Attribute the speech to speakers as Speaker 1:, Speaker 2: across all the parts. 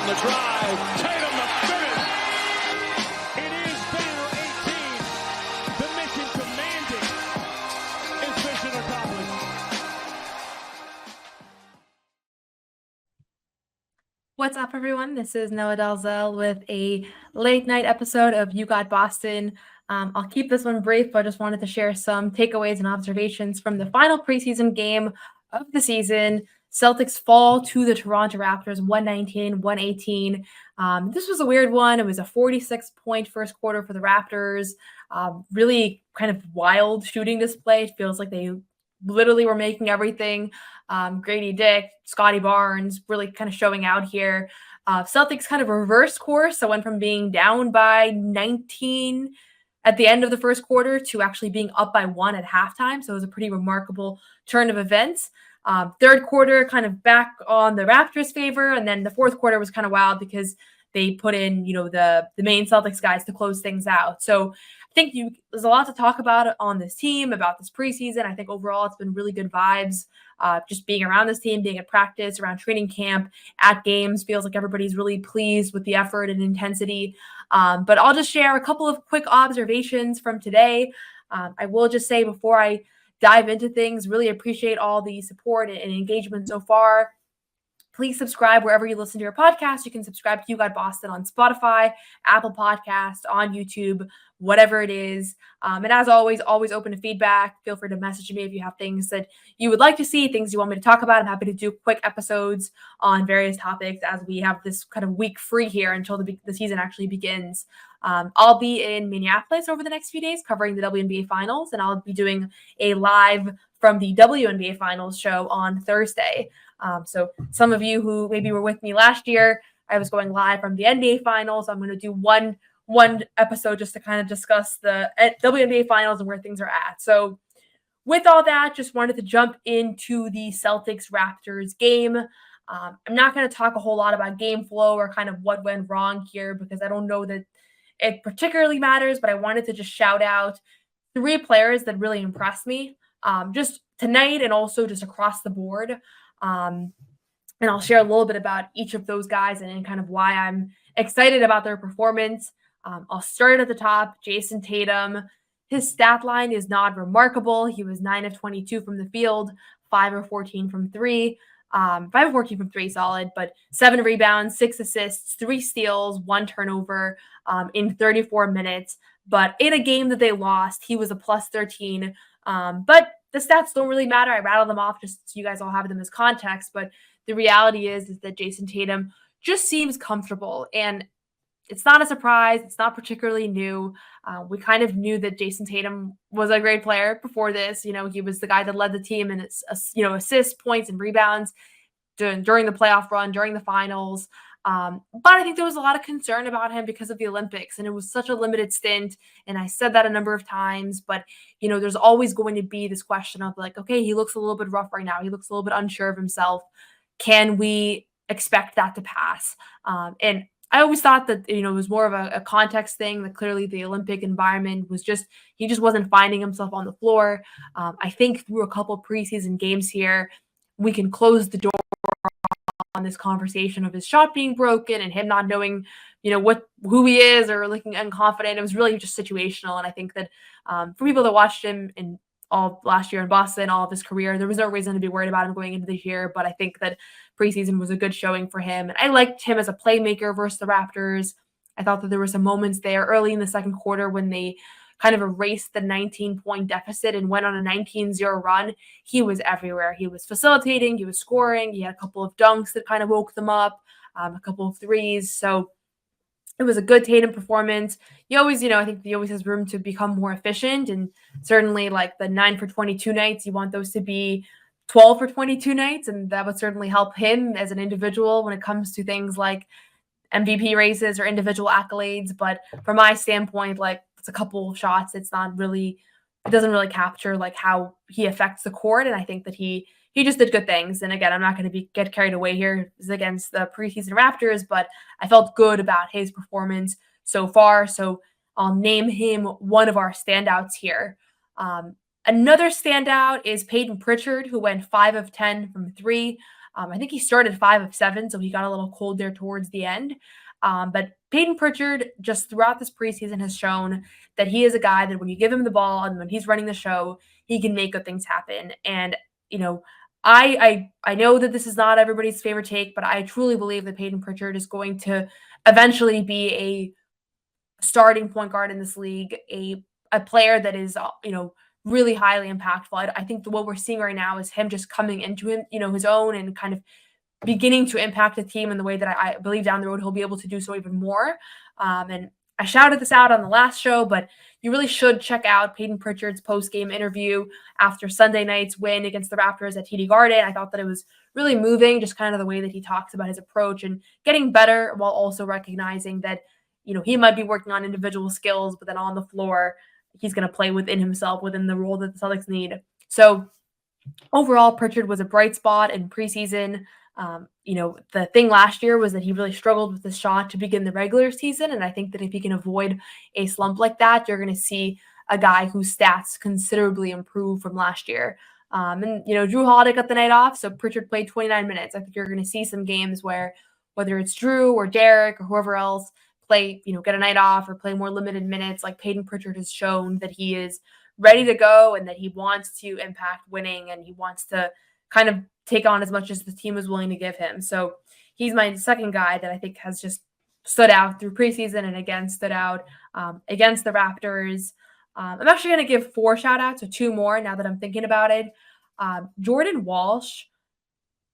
Speaker 1: the drive. Tatum the finish. It is banner 18. The mission commanded is mission accomplished.
Speaker 2: What's up, everyone? This is Noa Dalzell with a late night episode of You Got Boston. I'll keep this one brief, but I just wanted to share some takeaways and observations from the final preseason game of the season. Celtics fall to the Toronto Raptors 119-118. This was a weird one. It was a 46-point first quarter for the Raptors. Really kind of wild shooting display. It feels like they literally were making everything. Grady Dick, Scotty Barnes really kind of showing out here. Celtics kind of reversed course. So went from being down by 19 at the end of the first quarter to actually being up by 1 at halftime. So it was a pretty remarkable turn of events. Third quarter kind of back on the Raptors' favor. And then the fourth quarter was kind of wild because they put in, the main Celtics guys to close things out. So I think there's a lot to talk about on this team, about this preseason. I think overall it's been really good vibes. Just being around this team, being at practice, around training camp, at games, feels like everybody's really pleased with the effort and intensity. But I'll just share a couple of quick observations from today. I will just say before I dive into things, really appreciate all the support and engagement so far. Please subscribe wherever you listen to your podcast. You can subscribe to You Got Boston on Spotify, Apple Podcast, on YouTube, whatever it is. And as always open to feedback. Feel free to message me if you have things that you would like to see, things you want me to talk about. I'm happy to do quick episodes on various topics as we have this kind of week free here until the season actually begins. I'll be in Minneapolis over the next few days covering the WNBA Finals, and I'll be doing a live from the WNBA Finals show on Thursday. So some of you who maybe were with me last year, I was going live from the NBA Finals. I'm going to do one episode just to kind of discuss the WNBA Finals and where things are at. So with all that, just wanted to jump into the Celtics-Raptors game. I'm not going to talk a whole lot about game flow or kind of what went wrong here because I don't know that it particularly matters, but I wanted to just shout out 3 players that really impressed me just tonight and also just across the board. And I'll share a little bit about each of those guys and kind of why I'm excited about their performance. I'll start at the top. Jason Tatum. His stat line is not remarkable. He was 9 of 22 from the field, 5 of 14 from 3. 5 of 14 from 3, solid, but 7 rebounds, 6 assists, 3 steals, 1 turnover in 34 minutes. But in a game that they lost, he was a plus 13. But the stats don't really matter. I rattle them off just so you guys all have them as context. But the reality is that Jason Tatum just seems comfortable. And it's not a surprise. It's not particularly new. We kind of knew that Jason Tatum was a great player before this. He was the guy that led the team in assists, points, and rebounds during the playoff run, during the finals. But I think there was a lot of concern about him because of the Olympics, and it was such a limited stint. And I said that a number of times, but there's always going to be this question of like, okay, he looks a little bit rough right now. He looks a little bit unsure of himself. Can we expect that to pass? And I always thought that, it was more of a context thing, that clearly the Olympic environment was he just wasn't finding himself on the floor. I think through a couple preseason games here, we can close the door on this conversation of his shot being broken and him not knowing, who he is or looking unconfident. It was really just situational. And I think that for people that watched him in all last year in Boston, all of his career, there was no reason to be worried about him going into this year. But I think that preseason was a good showing for him. And I liked him as a playmaker versus the Raptors. I thought that there were some moments there early in the second quarter when they kind of erased the 19-point deficit and went on a 19-0 run. He was everywhere. He was facilitating. He was scoring. He had a couple of dunks that kind of woke them up, a couple of threes. So it was a good Tatum performance. He always, I think he always has room to become more efficient. And certainly like the 9 for 22 nights, you want those to be 12 for 22 nights. And that would certainly help him as an individual when it comes to things like MVP races or individual accolades. But from my standpoint, like it's a couple of shots. It doesn't really capture like how he affects the court. And I think that he just did good things. And again, I'm not going to get carried away here. This is against the preseason Raptors, but I felt good about his performance so far. So I'll name him one of our standouts here. Another standout is Payton Pritchard, who went 5 of 10 from 3. I think he started 5 of 7, so he got a little cold there towards the end. But Payton Pritchard, just throughout this preseason, has shown that he is a guy that when you give him the ball and when he's running the show, he can make good things happen. And, I know that this is not everybody's favorite take, but I truly believe that Payton Pritchard is going to eventually be a starting point guard in this league, a player that is, really highly impactful. I think what we're seeing right now is him just coming into his own and kind of beginning to impact the team in the way that I believe down the road he'll be able to do so even more. And I shouted this out on the last show, but you really should check out Payton Pritchard's post-game interview after Sunday night's win against the Raptors at TD Garden. I thought that it was really moving, just kind of the way that he talks about his approach and getting better while also recognizing that, he might be working on individual skills, but then on the floor, he's going to play within himself, within the role that the Celtics need. So overall, Pritchard was a bright spot in preseason. The thing last year was that he really struggled with the shot to begin the regular season. And I think that if he can avoid a slump like that, you're going to see a guy whose stats considerably improve from last year. Drew Holiday got the night off, so Pritchard played 29 minutes. I think you're going to see some games where whether it's Drew or Derek or whoever else play, get a night off or play more limited minutes. Like Payton Pritchard has shown that he is ready to go and that he wants to impact winning and he wants to kind of take on as much as the team is willing to give him. So he's my second guy that I think has just stood out through preseason and again stood out against the Raptors. I'm actually going to give 4 shout outs or 2 more now that I'm thinking about it. Jordan Walsh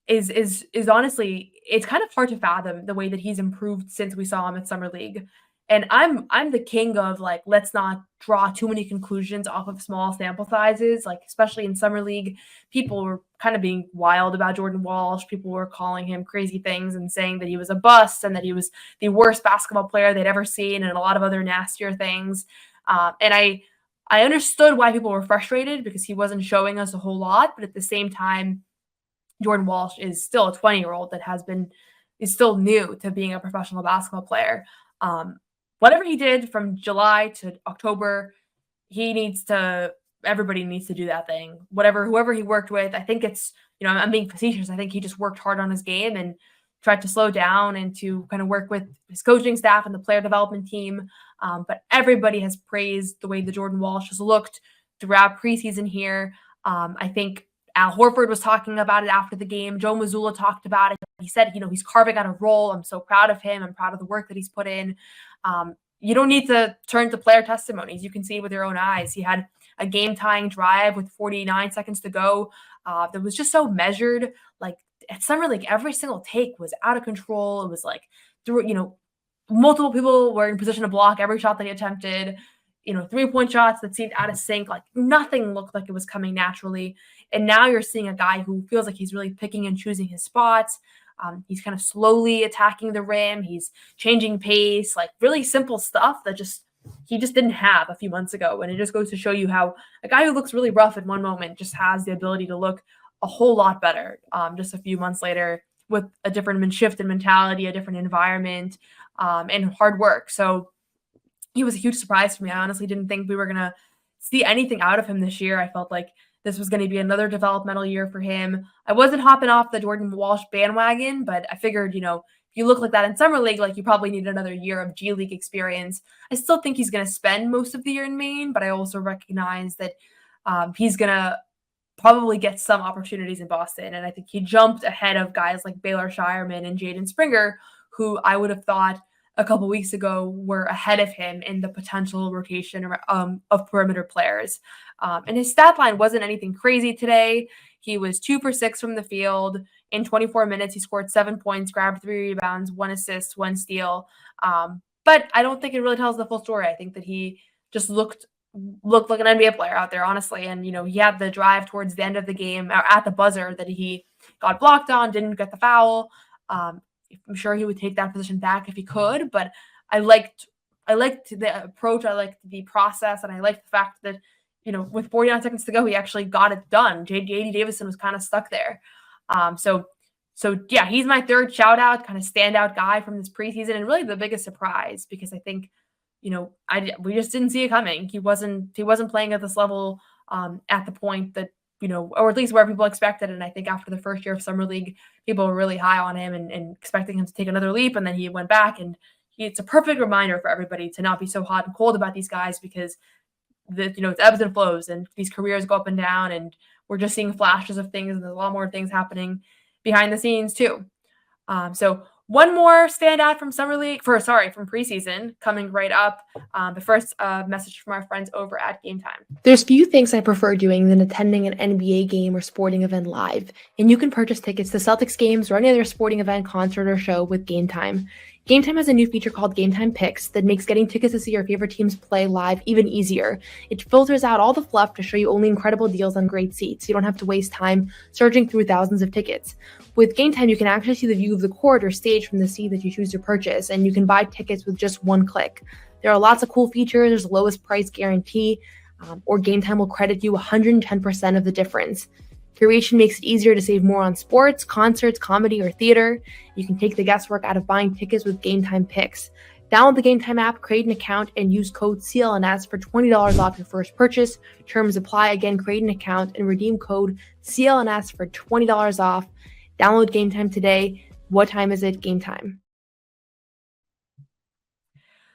Speaker 2: is honestly, it's kind of hard to fathom the way that he's improved since we saw him at Summer League. And I'm the king of let's not draw too many conclusions off of small sample sizes, especially in Summer League. People were kind of being wild about Jordan Walsh. People were calling him crazy things and saying that he was a bust and that he was the worst basketball player they'd ever seen and a lot of other nastier things. And I understood why people were frustrated because he wasn't showing us a whole lot. But at the same time, Jordan Walsh is still a 20-year-old that is still new to being a professional basketball player. Whatever he did from July to October, everybody needs to do that thing. Whoever he worked with, I think it's, I'm being facetious. I think he just worked hard on his game and tried to slow down and to kind of work with his coaching staff and the player development team. But everybody has praised the way that Jordan Walsh has looked throughout preseason here. I think Al Horford was talking about it after the game. Joe Mazzulla talked about it. He said, he's carving out a role. I'm so proud of him. I'm proud of the work that he's put in. You don't need to turn to player testimonies. You can see it with your own eyes. He had a game-tying drive with 49 seconds to go that was just so measured. At Summer League, every single take was out of control. It was multiple people were in position to block every shot that he attempted. 3-point shots that seemed out of sync. Nothing looked like it was coming naturally. And now you're seeing a guy who feels like he's really picking and choosing his spots. He's kind of slowly attacking the rim. He's changing pace, really simple stuff that he just didn't have a few months ago. And it just goes to show you how a guy who looks really rough in one moment just has the ability to look a whole lot better just a few months later with a different shift in mentality, a different environment, and hard work. So he was a huge surprise for me. I honestly didn't think we were going to see anything out of him this year. I felt like this was going to be another developmental year for him. I wasn't hopping off the Jordan Walsh bandwagon, but I figured, if you look like that in Summer League, you probably need another year of G League experience. I still think he's going to spend most of the year in Maine, but I also recognize that he's going to probably get some opportunities in Boston. And I think he jumped ahead of guys like Baylor Shireman and Jaden Springer, who I would have thought a couple weeks ago were ahead of him in the potential rotation of perimeter players. And his stat line wasn't anything crazy today. He was 2 for 6 from the field. In 24 minutes, he scored 7 points, grabbed 3 rebounds, 1 assist, 1 steal. But I don't think it really tells the full story. I think that he just looked like an NBA player out there, honestly. And, he had the drive towards the end of the game at the buzzer that he got blocked on, didn't get the foul. I'm sure he would take that position back if he could, but I liked the approach. I liked the process, and I liked the fact that, with 49 seconds to go, he actually got it done. JD Davison was kind of stuck there. So yeah, he's my third shout out, kind of standout guy from this preseason, and really the biggest surprise because I think, we just didn't see it coming. He wasn't playing at this level at the point that or at least where people expected. And I think after the first year of Summer League, people were really high on him and expecting him to take another leap. And then he went back, and it's a perfect reminder for everybody to not be so hot and cold about these guys, because it's ebbs and flows, and these careers go up and down, and we're just seeing flashes of things, and there's a lot more things happening behind the scenes too. So one more standout from from preseason coming right up. But first, message from our friends over at Game Time. There's few things I prefer doing than attending an NBA game or sporting event live, and you can purchase tickets to Celtics games or any other sporting event, concert, or show with Game Time. Game Time has a new feature called Game Time Picks that makes getting tickets to see your favorite teams play live even easier. It filters out all the fluff to show you only incredible deals on great seats. You don't have to waste time searching through thousands of tickets. With Game Time, you can actually see the view of the court or stage from the seat that you choose to purchase, and you can buy tickets with just one click. There are lots of cool features. There's a lowest price guarantee, or Game Time will credit you 110% of the difference. Curation makes it easier to save more on sports, concerts, comedy, or theater. You can take the guesswork out of buying tickets with Game Time Picks. Download the Game Time app, create an account, and use code CLNS for $20 off your first purchase. Terms apply. Again, create an account and redeem code CLNS for $20 off. Download Game Time today. What time is it? Game Time.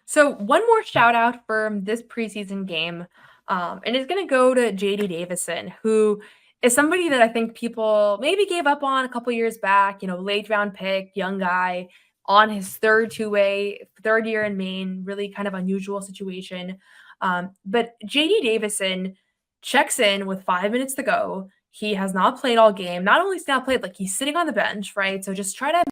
Speaker 2: So one more shout out from this preseason game, and it's going to go to JD Davison, who is somebody that I think people maybe gave up on a couple years back, late round pick, young guy on his third year in Maine, really kind of unusual situation. But JD Davison checks in with 5 minutes to go. He has not played all game. Not only has he not played, he's sitting on the bench, right? So just try to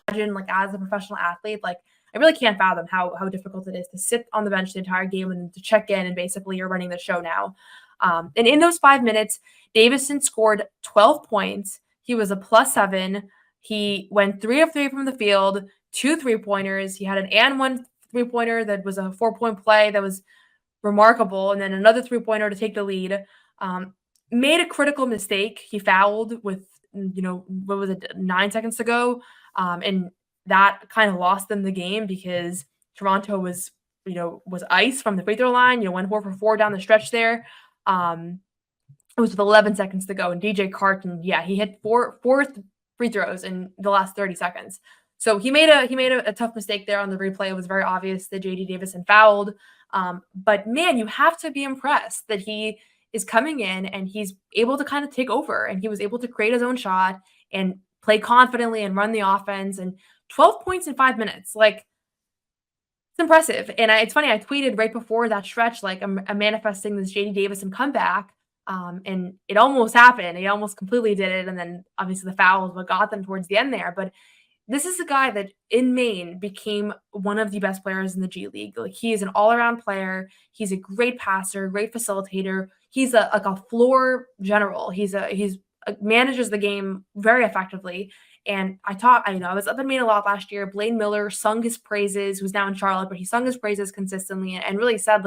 Speaker 2: imagine, as a professional athlete, I really can't fathom how difficult it is to sit on the bench the entire game and to check in, and basically you're running the show now. And in those 5 minutes, Davison scored 12 points. He was a +7. He went 3 of 3 from the field, 2 3-pointers. He had an and 1 3-pointer that was a 4-point play that was remarkable, and then another 3-pointer to take the lead. Made a critical mistake. He fouled with, 9 seconds to go. And that kind of lost them the game, because Toronto was ice from the free throw line, went 4 for 4 down the stretch there. It was with 11 seconds to go, and DJ Carton, he hit four free throws in the last 30 seconds. So he made a tough mistake there on the replay. It was very obvious that JD Davison fouled. But man, you have to be impressed that he is coming in and he's able to kind of take over, and he was able to create his own shot and play confidently and run the offense. And 12 points in 5 minutes, it's impressive. And it's funny, I tweeted right before that stretch, I'm manifesting this JD Davison comeback. And it almost happened. He almost completely did it. And then obviously the foul is what got them towards the end there. But this is a guy that in Maine became one of the best players in the G League. He is an all-around player. He's a great passer, great facilitator. He's a floor general. He manages the game very effectively. And I was up in Maine a lot last year. Blaine Miller sung his praises, who's now in Charlotte, but he sung his praises consistently and really said,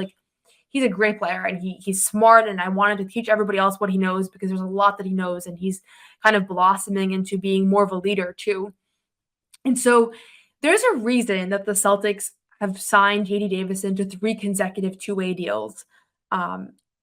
Speaker 2: he's a great player and he's smart, and I wanted to teach everybody else what he knows, because there's a lot that he knows, and he's kind of blossoming into being more of a leader too. And so there's a reason that the Celtics have signed JD Davison to 3 consecutive two-way deals.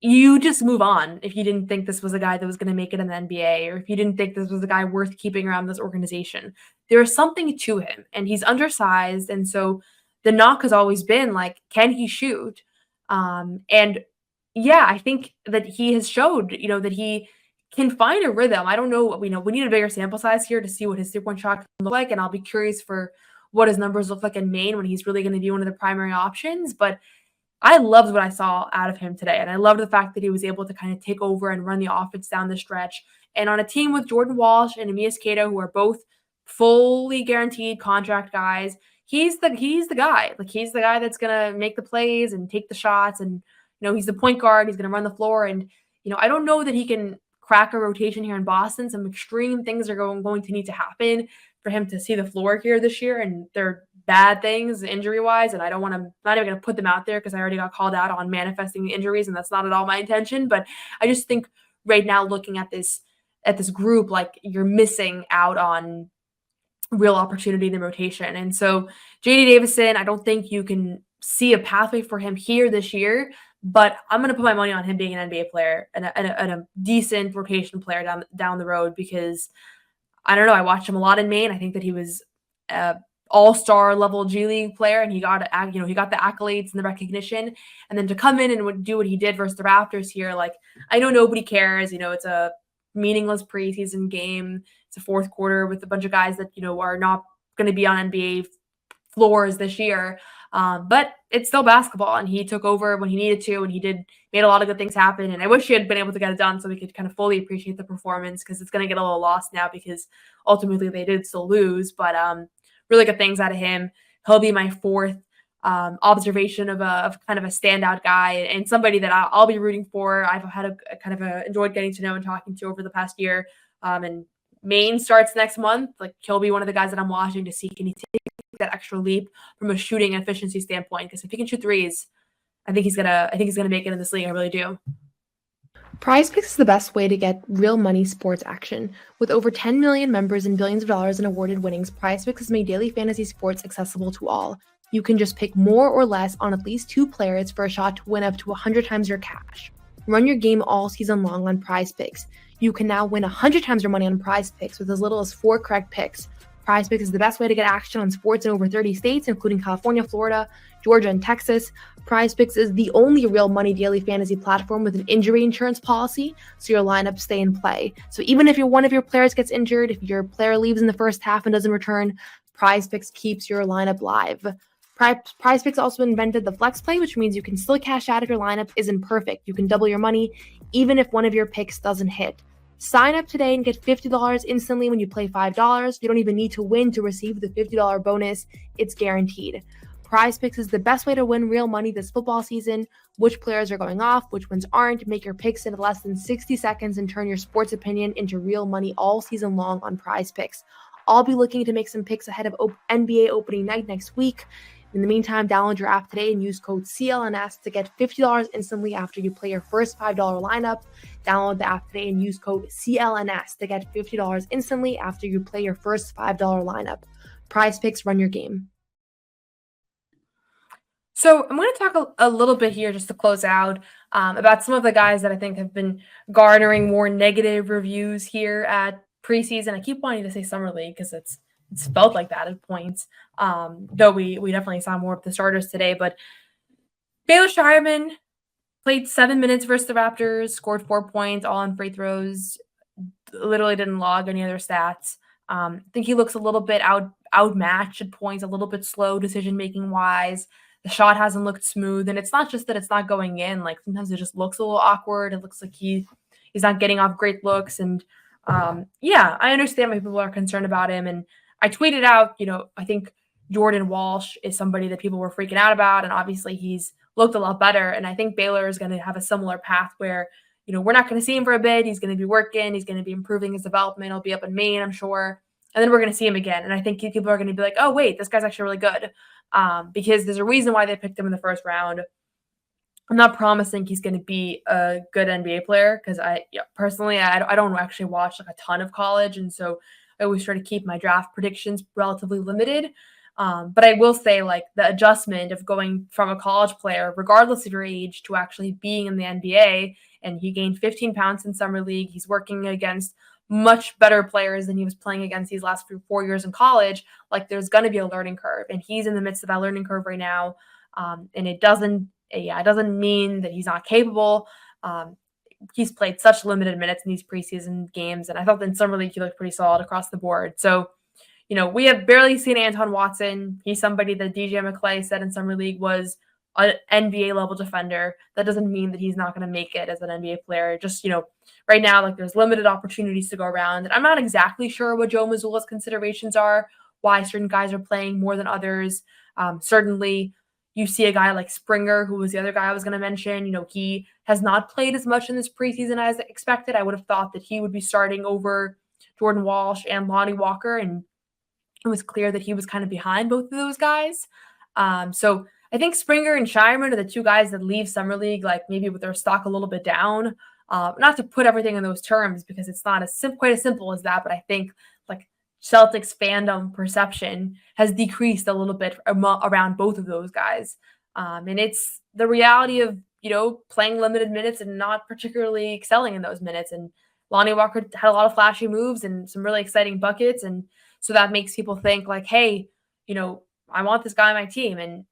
Speaker 2: You just move on if you didn't think this was a guy that was going to make it in the NBA, or if you didn't think this was a guy worth keeping around this organization. There is something to him, and he's undersized, and so the knock has always been can he shoot? I think that he has showed, that he can find a rhythm. I don't know, we need a bigger sample size here to see what his 3-point shot can look like, and I'll be curious for what his numbers look like in Maine when he's really going to be one of the primary options. But I loved what I saw out of him today, and I loved the fact that he was able to kind of take over and run the offense down the stretch. And on a team with Jordan Walsh and Amias Cato, who are both fully guaranteed contract guys, he's the guy. He's the guy that's going to make the plays and take the shots, and he's the point guard. He's going to run the floor, and I don't know that he can crack a rotation here in Boston. Some extreme things are going to need to happen for him to see the floor here this year, and they're bad things injury-wise, and not even going to put them out there because I already got called out on manifesting the injuries, and that's not at all my intention. But I just think right now, looking at this group, you're missing out on real opportunity in the rotation. And so JD Davison, I don't think you can see a pathway for him here this year, but I'm going to put my money on him being an NBA player and a decent rotation player down the road because I don't know. I watched him a lot in Maine. I think that he was all-star level G League player, and he got the accolades and the recognition. And then to come in and do what he did versus the Raptors here, like I know nobody cares. It's a meaningless preseason game. It's a fourth quarter with a bunch of guys that are not going to be on NBA floors this year. But it's still basketball, and he took over when he needed to, and made a lot of good things happen. And I wish he had been able to get it done so we could kind of fully appreciate the performance because it's going to get a little lost now because ultimately they did still lose. But really good things out of him. He'll be my fourth observation of kind of a standout guy and somebody that I'll be rooting for. I've had enjoyed getting to know and talking to over the past year. And Maine starts next month. Like he'll be one of the guys that I'm watching to see can he take that extra leap from a shooting efficiency standpoint. Because if he can shoot threes, I think he's gonna make it in this league. I really do. PrizePicks is the best way to get real money sports action. With over 10 million members and billions of dollars in awarded winnings, PrizePicks has made daily fantasy sports accessible to all. You can just pick more or less on at least 2 players for a shot to win up to 100 times your cash. Run your game all season long on PrizePicks. You can now win 100 times your money on PrizePicks with as little as 4 correct picks. PrizePicks is the best way to get action on sports in over 30 states, including California, Florida, Georgia, and Texas. PrizePicks is the only real money daily fantasy platform with an injury insurance policy, so your lineups stay in play. So even if one of your players gets injured, if your player leaves in the first half and doesn't return, PrizePicks keeps your lineup live. PrizePicks also invented the flex play, which means you can still cash out if your lineup isn't perfect. You can double your money even if one of your picks doesn't hit. Sign up today and get $50 instantly when you play $5. You don't even need to win to receive the $50 bonus. It's guaranteed. PrizePicks is the best way to win real money this football season. Which players are going off, which ones aren't. Make your picks in less than 60 seconds and turn your sports opinion into real money all season long on PrizePicks. I'll be looking to make some picks ahead of NBA opening night next week. In the meantime, download your app today and use code CLNS to get $50 instantly after you play your first $5 lineup. Download the app today and use code CLNS to get $50 instantly after you play your first $5 lineup. PrizePicks, run your game. So I'm going to talk a little bit here just to close out about some of the guys that I think have been garnering more negative reviews here at preseason. I keep wanting to say summer league because it's felt like that at points, though we definitely saw more of the starters today. But Baylor Shireman played 7 minutes versus the Raptors, scored 4 points, all on free throws, literally didn't log any other stats. I think he looks a little bit outmatched at points, a little bit slow decision-making wise. The shot hasn't looked smooth, and it's not just that it's not going in. Like sometimes it just looks a little awkward. It looks like he's not getting off great looks. And I understand why people are concerned about him. And I tweeted out, I think Jordan Walsh is somebody that people were freaking out about, and obviously he's looked a lot better. And I think Baylor is going to have a similar path where, we're not going to see him for a bit. He's going to be working. He's going to be improving his development. He'll be up in Maine, I'm sure. And then we're going to see him again. And I think people are going to be like, oh, wait, this guy's actually really good. Because there's a reason why they picked him in the first round. I'm not promising he's going to be a good NBA player because personally, I don't actually watch like a ton of college. And so I always try to keep my draft predictions relatively limited. But I will say like the adjustment of going from a college player, regardless of your age, to actually being in the NBA. And he gained 15 pounds in summer league. He's working against much better players than he was playing against these last 4 years in college. Like there's going to be a learning curve, and he's in the midst of that learning curve right now. And it doesn't mean that he's not capable. He's played such limited minutes in these preseason games, and I thought in summer league he looked pretty solid across the board. So, we have barely seen Anton Watson. He's somebody that DJ McClay said in summer league was an NBA level defender. That doesn't mean that he's not going to make it as an NBA player. Just, right now, like there's limited opportunities to go around. And I'm not exactly sure what Joe Mazzulla's considerations are, why certain guys are playing more than others. Certainly, you see a guy like Springer, who was the other guy I was going to mention. He has not played as much in this preseason as expected. I would have thought that he would be starting over Jordan Walsh and Lonnie Walker, and it was clear that he was kind of behind both of those guys. So I think Springer and Shireman are the two guys that leave summer league, like maybe with their stock a little bit down. Not to put everything in those terms because it's not quite as simple as that, but I think like Celtics fandom perception has decreased a little bit around both of those guys. And it's the reality of, playing limited minutes and not particularly excelling in those minutes. And Lonnie Walker had a lot of flashy moves and some really exciting buckets. And so that makes people think like, hey, I want this guy on my team. And,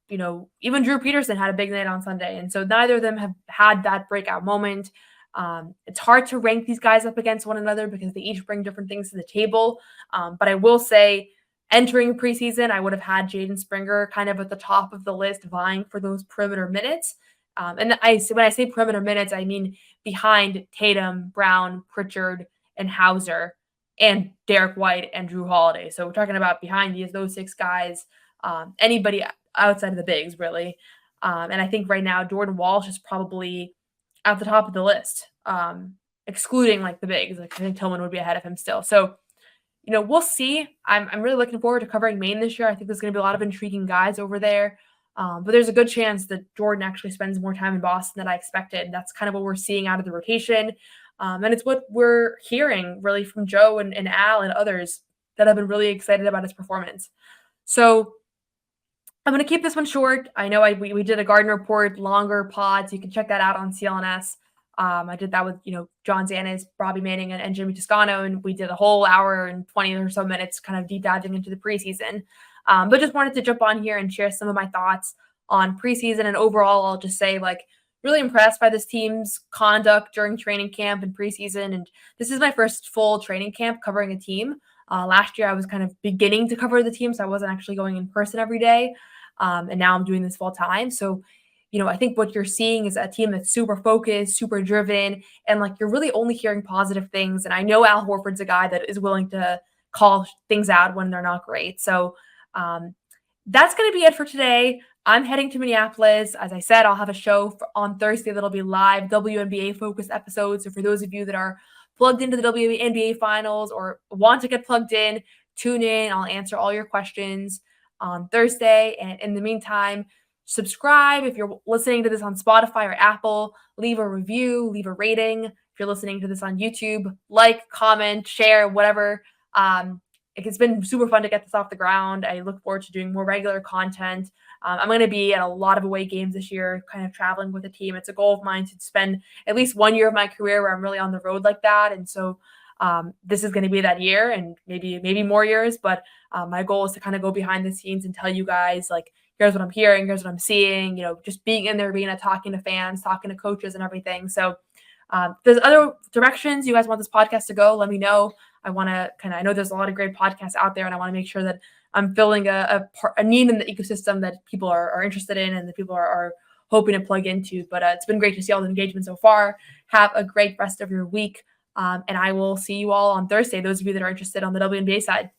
Speaker 2: even Drew Peterson had a big night on Sunday. And so neither of them have had that breakout moment. It's hard to rank these guys up against one another because they each bring different things to the table. But I will say, entering preseason, I would have had Jaden Springer kind of at the top of the list, vying for those perimeter minutes. And when I say perimeter minutes, I mean behind Tatum, Brown, Pritchard, and Hauser, and Derek White and Drew Holiday. So we're talking about behind those 6 guys, anybody outside of the bigs, really. And I think right now Jordan Walsh is probably at the top of the list, excluding like the bigs. Like I think Tillman would be ahead of him still. So, we'll see. I'm really looking forward to covering Maine this year. I think there's going to be a lot of intriguing guys over there. But there's a good chance that Jordan actually spends more time in Boston than I expected. That's kind of what we're seeing out of the rotation. And it's what we're hearing really from Joe and Al and others that have been really excited about his performance. So I'm going to keep this one short. I know we did a Garden Report longer pod, so you can check that out on CLNS. I did that with, John Zanis, Robbie Manning, and Jimmy Toscano, and we did a whole hour and 20 or so minutes kind of deep diving into the preseason. But just wanted to jump on here and share some of my thoughts on preseason. And overall, I'll just say, really impressed by this team's conduct during training camp and preseason. And this is my first full training camp covering a team. Last year, I was kind of beginning to cover the team, so I wasn't actually going in person every day. And now I'm doing this full time. So, I think what you're seeing is a team that's super focused, super driven, and you're really only hearing positive things. And I know Al Horford's a guy that is willing to call things out when they're not great. So that's going to be it for today. I'm heading to Minneapolis. As I said, I'll have a show on Thursday that'll be live WNBA focused episodes. So for those of you that are plugged into the WNBA finals or want to get plugged in, tune in. I'll answer all your questions on Thursday. And in the meantime, subscribe. If you're listening to this on Spotify or Apple, leave a review, leave a rating. If you're listening to this on YouTube, comment, share, whatever. It's been super fun to get this off the ground. I look forward to doing more regular content. I'm going to be at a lot of away games this year, kind of traveling with a team. It's a goal of mine to spend at least 1 year of my career where I'm really on the road like that. And so this is going to be that year and maybe more years. But my goal is to kind of go behind the scenes and tell you guys, here's what I'm hearing, here's what I'm seeing, just being in the arena, talking to fans, talking to coaches and everything. So if there's other directions you guys want this podcast to go, let me know. I know there's a lot of great podcasts out there, and I want to make sure that I'm filling a need in the ecosystem that people are interested in and that people are hoping to plug into. But it's been great to see all the engagement so far. Have a great rest of your week. And I will see you all on Thursday, those of you that are interested on the WNBA side.